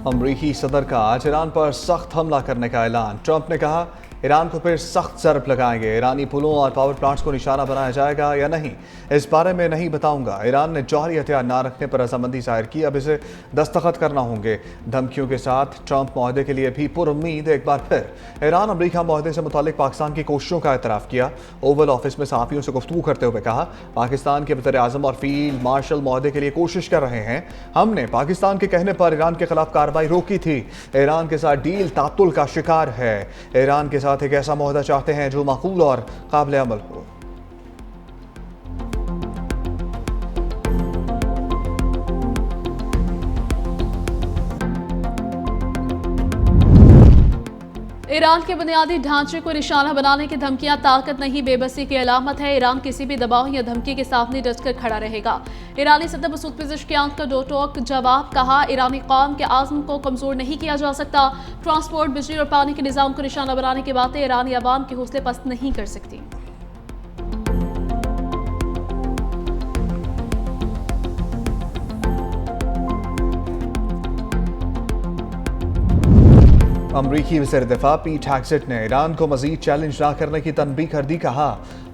अमरीकी सदर का आज ईरान पर सख्त हमला करने का ऐलान। ट्रंप ने कहा ईरान को फिर सख्त ज़रब लगाएंगे। ईरानी पुलों और पावर प्लांट्स को निशाना बनाया जाएगा या नहीं, इस बारे में नहीं बताऊंगा। ईरान ने जौहरी हथियार ना रखने पर रजामंदी जाहिर की, अब इसे दस्तखत करना होंगे। धमकियों के साथ ट्रंप माहदे के लिए भी पुरुम्मीद। एक बार फिर ईरान अमरीका माहदे से मुतालिक पाकिस्तान की कोशिशों का एतराफ़ किया। ओवल ऑफिस में सहाफ़ियों से गुफ्तगू करते हुए कहा, पाकिस्तान के वज़ीर आज़म और फील्ड मार्शल माहदे के लिए कोशिश कर रहे हैं। हमने पाकिस्तान के कहने पर ईरान के खिलाफ कार्रवाई रोकी थी। ईरान के साथ डील तातुल का शिकार है। ईरान के साथ एक ऐसा माहदा चाहते हैं जो माकूल और काबिल अमल हो। ईरान के बुनियादी ढांचे को निशाना बनाने की धमकियां ताकत नहीं, बेबसी की अलामत है। ईरान किसी भी दबाव या धमकी के सामने डटकर खड़ा रहेगा। ईरानी सदर मसूद पेज़ेश्कियान का दो टोक जवाब। कहा, ईरानी कौम के आज़म को कमजोर नहीं किया जा सकता। ट्रांसपोर्ट, बिजली और पानी के निज़ाम को निशाना बनाने की बातें ईरानी अवाम के हौसले पस्त नहीं कर सकती। अमरीकी वज़ीर दिफा पीट हेग्सेट ने ईरान को मजीद चैलेंज ना करने की तनबीह कर दी। कहा,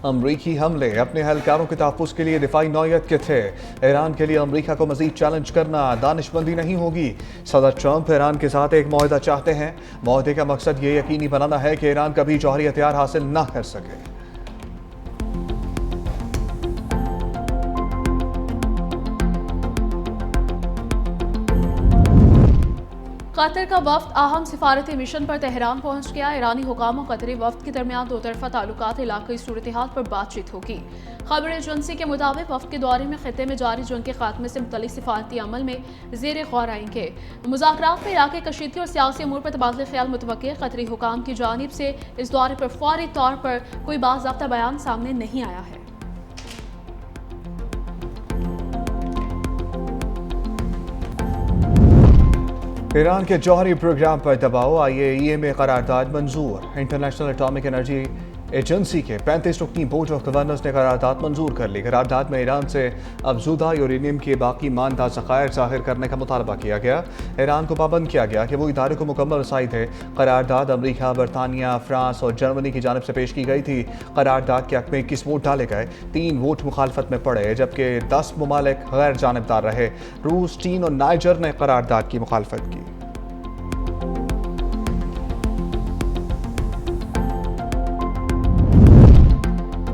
अमरीकी हमले अपने एहलकारों के तहफ़्फ़ुज़ के लिए दिफाई नौयत के थे। ईरान के लिए अमरीका को मजीद चैलेंज करना दानिशमंदी नहीं होगी। सदर ट्रंप ईरान के साथ एक माहदा चाहते हैं। माहदे का मकसद ये यकीनी बनाना है कि ईरान कभी जौहरी हथियार हासिल ना कर सके। कतर का वफ्द अहम सिफारती मिशन पर तेहरान पहुंच गया। ईरानी हुकाम और कतरी वफ्द के दरमियान दो तरफा ताल्लुकात, इलाकाई सूरत हाल पर बातचीत होगी। खबर एजेंसी के मुताबिक वफ्द के दौरे में खिते में जारी जंग के खात्मे से मुतल्लिक सिफारती अमल में ज़ेर गौर आएंगे। मुज़ाकरात में इलाके कशीदगी और सियासी अमूर पर तबादला ख्याल मुतवक्किल। कतरी हुकाम की जानिब से इस दौरे पर फौरी तौर पर कोई बाज़ाब्ता बयान सामने नहीं आया है। ईरान के जौहरी प्रोग्राम पर दबाव, IAEA में करारदाद मंजूर। इंटरनेशनल एटॉमिक एनर्जी एजेंसी के 35 रुकनी बोर्ड ऑफ गवर्नर्स ने करारदाद मंजूर कर ली। करारदाद में ईरान से अफजूदा यूरेनियम के बाकी मानदा ज़खायर ज़ाहिर करने का मुतालबा किया गया। ईरान को पाबंद किया गया कि वो इदारे को मुकम्मल रसाई दे। करारदाद अमरीका, बरतानिया, फ्रांस और जर्मनी की जानिब से पेश की गई थी। करारदाद के हक़ में 21 वोट डाले गए, 3 वोट मुखालफत में पड़े, जबकि 10 ममालिक गैर जानिबदार रहे। रूस, चीन और नाइजर ने करारदाद की मुखालफत की।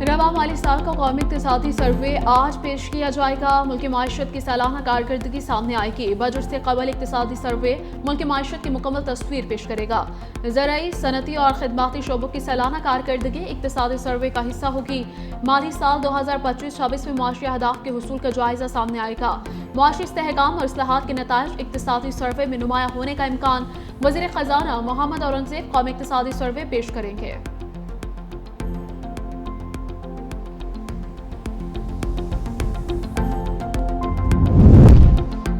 रवा माली साल का कौमी इक़्तिसादी सर्वे आज पेश किया जाएगा। मुल्क की माशत की सालाना कारकर्दगी सामने आएगी। बजट से कबल इक़्तिसादी सर्वे मुल्क की माशत की मुकम्मल तस्वीर पेश करेगा। ज़राई, सनती और खिदमती शोबों की सालाना कारकर्दगी इक़्तिसादी सर्वे का हिस्सा होगी। माली साल 2025-26 में मुआशी अहदाफ के हुसूल का जायजा सामने आएगा। मुआशी इस्तेहकाम और इस्लाहात के नताइज इक़्तिसादी सर्वे में नुमाया होने का इम्कान। वज़ीर ख़जाना मोहम्मद औरंगज़ेब कौमी इक़्तिसादी सर्वे पेश करेंगे।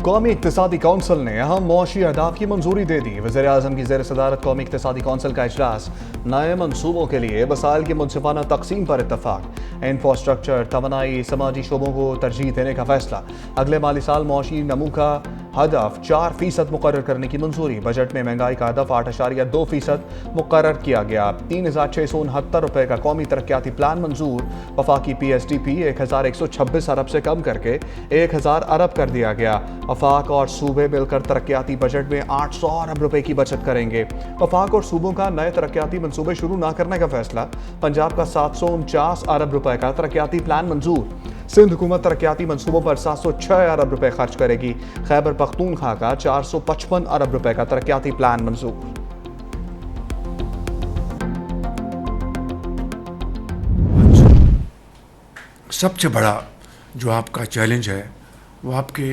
कौमी इक़्तिसादी कौंसिल ने अहम मुआशी अहदाफ की मंजूरी दे दी। वज़ीर आज़म की ज़ेर सदारत कौमी इक़्तिसादी कौंसिल का इजलास। नए मनसूबों के लिए वसाइल की मुनसिफाना तकसीम पर इत्तफाक। इंफ्रास्ट्रक्चर, तवानाई, समाजी शोबों को तरजीह देने का फैसला। अगले माली साल मुआशी नमू का हदफ 4% मुकर्रर करने की मंजूरी। बजट में महंगाई का हदफ 8.2% मुकर्रर किया गया। 3,669 रुपये का कौमी तरक्याती प्लान मंजूर। वफाकी PSDP 1,126 अरब से कम करके 1,000 अरब कर दिया गया। वफाक और सूबे मिलकर तरक्याती बजट में 800 अरब रुपए की बचत करेंगे। वफाक और सूबों का नए तरक्याती मंसूबे शुरू न करने का फैसला। पंजाब का 749 अरब रुपए का तरक्याती प्लान मंजूर। सिंध हुकूमत तरक्याती मंसूबों पर 706 अरब रुपए खर्च करेगी। खैबर पख्तूनख्वा का 455 अरब रुपए का तरक्याती प्लान मंजूर। सबसे बड़ा जो आपका चैलेंज है वो आपके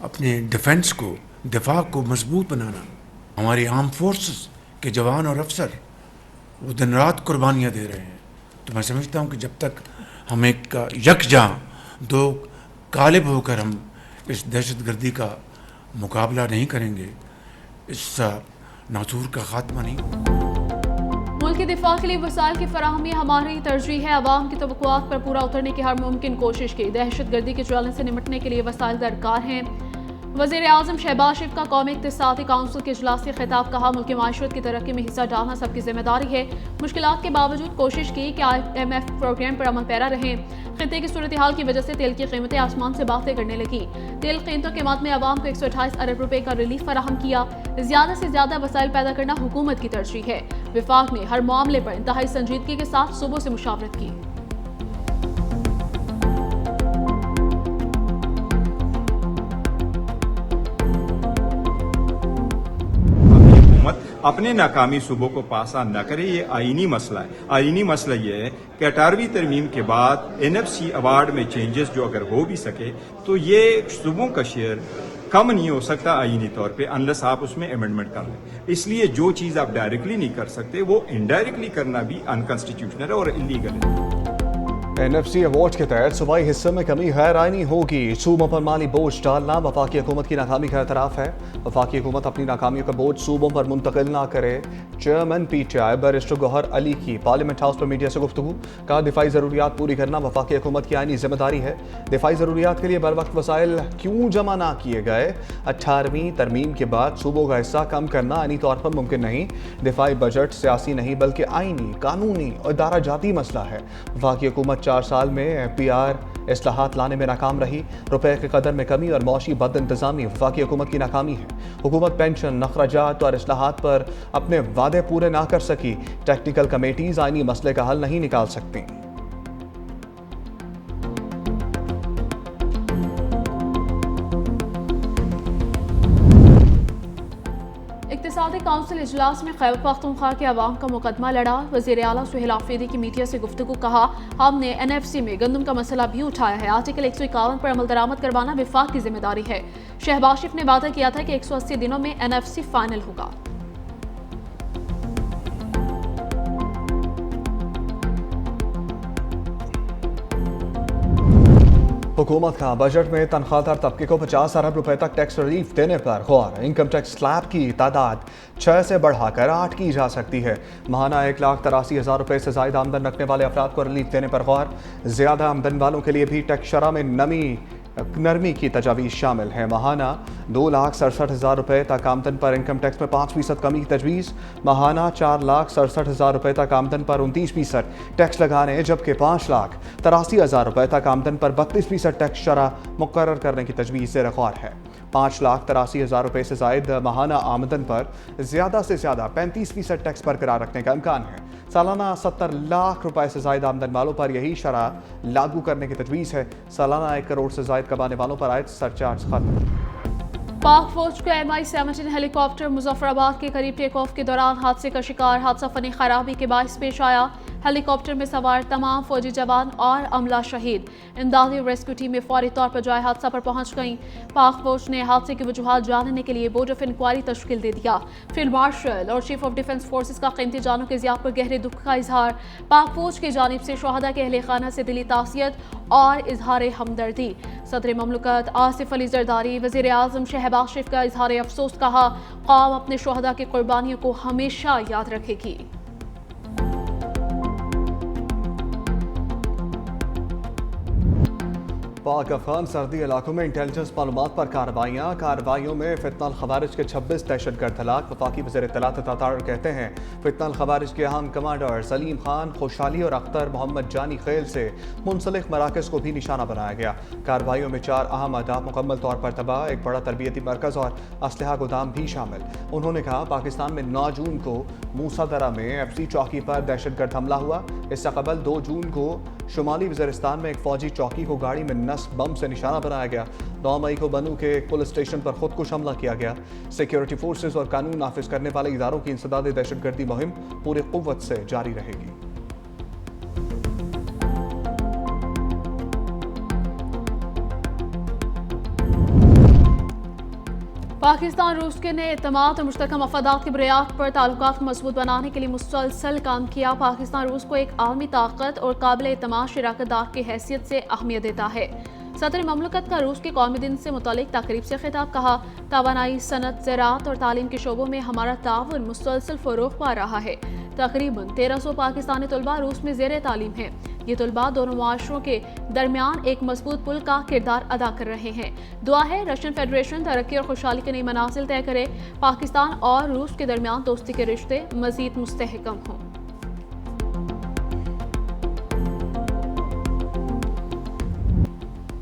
अपने डिफेंस को, दिफा को मजबूत बनाना। हमारी आर्म फोर्सेस के जवान और अफसर वो दिन रात कुर्बानियाँ दे रहे हैं। तो मैं समझता हूँ कि जब तक हम एक यकजां दो गालिब होकर हम इस दहशतगर्दी का मुकाबला नहीं करेंगे, इस नासूर का खात्मा नहीं होगा। मुल्क के दिफा के लिए वसाइल की फराहमी हमारी तरजीह है। अवाम की तवक्कुआत पर पूरा उतरने की हर मुमकिन कोशिश की। दहशत गर्दी के चैलेंज से निपटने के लिए वसाइल दरकार हैं। वज़ीर आज़म शहबाज शरीफ का कौमी इक़्तिसादी काउंसिल के इजलास से खिताब, कहा मुल्क की माशरत की तरक्की में हिस्सा डालना सबकी जिम्मेदारी है। मुश्किलात के बावजूद कोशिश की कि IMF प्रोग्राम पर अमल पैरा रहें। खिते की सूरत हाल की वजह से तेल की कीमतें आसमान से बातें करने लगी। तेल कीमतों के मद में आवाम को 128 अरब रुपए का रिलीफ फराहम किया। ज्यादा से ज्यादा वसाइल पैदा करना हुकूमत की तरजीह है। विफाक ने हर मामले पर इंतहाई संजीदगी के साथ सूबों से मुशावरत की। अपने नाकामी सूबों को पास ऑन न करे, ये आईनी मसला है। आईनी मसला ये है कि 18वीं तरमीम के बाद NFC अवार्ड में चेंजेस जो अगर हो भी सके तो ये सूबों का शेयर कम नहीं हो सकता आईनी तौर पे अनलेस आप उसमें अमेंडमेंट कर लें। इसलिए जो चीज़ आप डायरेक्टली नहीं कर सकते वो इनडायरेक्टली करना भी अनकॉन्स्टिट्यूशनल है और इलीगल है। NFC अवार्ड के तहत सूबाई हिस्से में कमी हैरानी होगी। सूबों पर माली बोझ डालना वफाकी हुकूमत की नाकामी का एतराफ़ है। वफाकी हुकूमत अपनी नाकामियों का बोझ सूबों पर मुंतकिल ना करे। Chairman PTI barrister Gauhar Ali की पार्लियामेंट हाउस पर मीडिया से गुफ्तगू, कहा दिफाई ज़रूरियात पूरी करना वफाकी हुकूमत की आईनी जिम्मेदारी है। दिफाई ज़रूरियात के लिए बर वक्त वसाइल क्यों जमा ना किए गए? 18वीं तरमीम के बाद सूबों का हिस्सा कम करना आईनी तौर पर मुमकिन नहीं। दिफाई बजट सियासी नहीं बल्कि आईनी, कानूनी और इदारा जाती मसला है। वफाकी हुकूमत 4 साल में FPR इस्लाहात लाने में नाकाम रही। रुपए की कदर में कमी और मौशी बद इंतजामी वफाकी हुकूमत की नाकामी है। हुकूमत पेंशन, अखराजात और इस्लाहात पर अपने वादे पूरे ना कर सकी। टेक्निकल कमेटीज आईनी मसले का हल नहीं निकाल सकती। इक़्तिसादी काउंसिल इजलास में खैबर पख्तूनख्वा के अवाम का मुकदमा लड़ा। वज़ीर आला सुहेल आफरीदी की मीडिया से गुफ्तगू, कहा हमने NFC में गंदम का मसला भी उठाया है। आर्टिकल 151 पर अमल दरामद करवाना विफाक की जिम्मेदारी है। शहबाज शरीफ ने वादा किया था कि 180 दिनों में NFC फाइनल होगा। हुकूमत का बजट में तनख्वाहदार तबके को 50 अरब रुपए तक टैक्स रिलीफ देने पर गौर। इनकम टैक्स स्लैब की तादाद 6 से बढ़ाकर 8 की जा सकती है। माहाना 1,83,000 रुपए से ज़ायद आमदन रखने वाले अफराद को रिलीफ देने पर गौर। ज़्यादा आमदन वालों के लिए भी टैक्स शरह में नरमी की तजावीज़ शामिल है। माहाना 2,67,000 रुपये तक आमदन पर इनकम टैक्स में 5% कमी की तजवीज़। माहाना 4,67,000 रुपये तक आमदन पर 29% टैक्स लगाने, जबकि 5,83,000 रुपये तक आमदन पर 32% टैक्स शरह मुकर्रर करने की तजवीज़ ज़ेर गौर है। 5,83,000 रुपये से ज़ायद माहाना आमदन पर ज़्यादा से ज़्यादा 35% टैक्स बरकरार रखने का इम्कान है। सालाना 70 लाख रुपए से ज़ायद आमदन वालों पर यही शरह लागू करने की तजवीज़ है। सालाना 1 करोड़ से ज़ायद कमाने वालों पर आयत सरचार्ज खत्म। पाक फौज का MI-17 हेलीकॉप्टर मुजफ्फराबाद के करीब टेक ऑफ के दौरान हादसे का शिकार। हादसा फनी खराबी के बायस पेश आया। हेलीकॉप्टर में सवार तमाम फौजी जवान और अमला शहीद। इमदादी रेस्क्यू टीम में फौरी तौर पर जाए हादसा पर पहुंच गई। पाक फौज ने हादसे की वजूहात जानने के लिए बोर्ड ऑफ इंक्वायरी तश्कील दे दिया। फील्ड मार्शल और चीफ ऑफ डिफेंस फोर्सेज का कीमती जानों के ज़िया पर गहरे दुख का इजहार। पाक फौज की जानिब से शहादा के अहले खाना से दिली तासियत और इजहार हमदर्दी। सदर ममलकत आसिफ अली जरदारी, वज़ीर आज़म शहबाज शरीफ का इजहार अफसोस, कहा कौम अपने शहदा की कुर्बानियों को हमेशा याद रखेगी। पाक अफगान सरहदी इलाकों में इंटेलिजेंस मालूमात पर कार्रवाइयों में फितनल खवारिज के 26 दहशतगर्द हलाक। वफाकी वज़ीर इत्तलात तातार कहते हैं फितनल खवारिज के अहम कमांडर सलीम खान, खुशहाली और अख्तर मोहम्मद जानी खेल से मुंसलिक मराकज़ को भी निशाना बनाया गया। कार्रवाइयों में 4 अहम अहदाफ मुकम्मल तौर पर तबाह, एक बड़ा तरबियती मरकज़ और असलहा गोदाम भी शामिल। उन्होंने कहा पाकिस्तान में 9 जून को मूसादरा में FC चौकी पर दहशतगर्द हमला हुआ। इससे कबल 2 जून को शुमाली वज़ीरिस्तान में एक फौजी चौकी को गाड़ी में नस्ब बम से निशाना बनाया गया। 9 मई को बनू के एक पुलिस स्टेशन पर खुदकुश हमला किया गया। सिक्योरिटी फोर्सेज और कानून नाफिज करने वाले इदारों की इंसदाद दहशतगर्दी मुहिम पूरी कुव्वत से जारी रहेगी। पाकिस्तान रूस के ने एतमाद और मुश्तरका मफादात की बुनियाद पर ताल्लुकात को मजबूत बनाने के लिए मुसलसल काम किया। पाकिस्तान रूस को एक आलमी ताकत और काबिल एतमाद शराकतदार की हैसियत से अहमियत देता है। सदर ममलकत का रूस के कौमी दिन से मुतालिक तकरीब से खिताब, कहा तवानाई, सनत, ज़राअत और तालीम के शोबों में हमारा ताउन मुसलसल फ़रोग़ पा रहा है। तकरीबन 1300 पाकिस्तानी तलबा रूस में ज़ेर तालीम हैं। ये तलबा दोनों माशरों के दरमियान एक मजबूत पुल का किरदार अदा कर रहे हैं। दुआ है रशियन फेडरेशन तरक्की और खुशहाली के नई मनाजिल तय करे, पाकिस्तान और रूस के दरमियान दोस्ती के रिश्ते मजीद मुस्तहकम हों।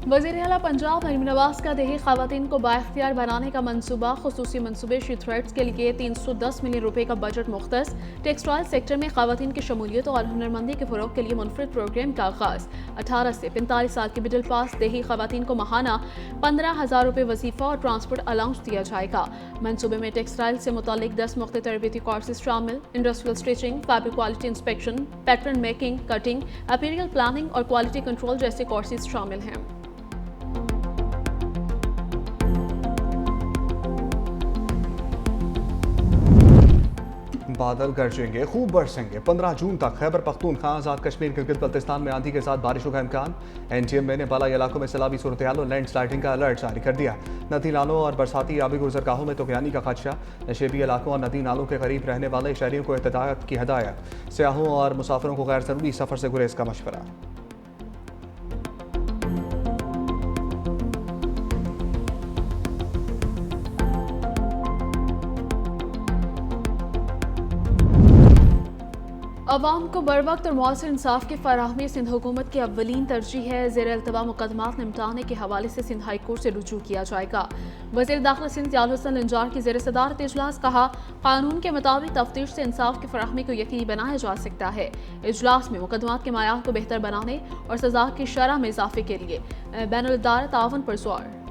वज़ीर आला पंजाब मरीम नवाज का देही ख़वातीन को बाइख्तियार बनाने का मनसूबा, खुसूसी मनसूबे शी थ्रेड्स के लिए 310 मिलियन रुपए का बजट मुख्तस, टेक्सटाइल सेक्टर में ख़वातीन की शमूलियत और हुनरमंदी के फ़रोग़ के लिए मुनफरिद प्रोग्राम का आगाज़। 18 से 45 साल के मिडिल पास देही ख़वातीन को माहाना 15,000 रुपये वजीफ़ा और ट्रांसपोर्ट अलाउंस दिया जाएगा। मनसूबे में टेक्सटाइल से मुतालिक 10 मुख्तलिफ तरबीती कोर्सेज शामिल, industrial stitching, fabric quality inspection, pattern making, cutting, apparel planning और क्वालिटी कंट्रोल जैसे कोर्सेज शामिल हैं। बादल गरजेंगे, खूब बरसेंगे। 15 जून तक खैबर पख्तूनख्वा, आज़ाद कश्मीर, गिलगित बल्तिस्तान में आंधी के साथ बारिशों का इम्कान। NTM ने बालाई इलाकों में सैलाबी सूरत-ए-हाल और लैंड स्लाइडिंग का अलर्ट जारी कर दिया। नदी नालों और बरसाती आबी गुजरगाहों में तूफ़ानी का खदशा। नशेबी इलाकों और नदी नालों के करीब रहने वाले शहरियों को एहतियात की हदायत। सियाहों और मुसाफिरों को गैर ज़रूरी सफ़र से गुरेज का मशवरा। अवाम को बर वक्त और मौसर इंसाफ की फराहमी सिंध हुकूमत की अव्वलीन तरजीह है। ज़ेर अल्तवा मुकदमात निपटाने के हवाले से सिंध हाई कोर्ट से रुजू किया जाएगा। वज़ीर दाखिला सिंध याल हुसैन लंजार की ज़ेर सदारत इजलास कहा, कानून के मुताबिक तफ्तीश से इंसाफ की फराहमी को यकीनी बनाया जा सकता है। इजलास में मुकदमात के मायार को बेहतर बनाने और सजा की शरह में इजाफे के लिए बैनुल-अदारा ताउन पर जोर।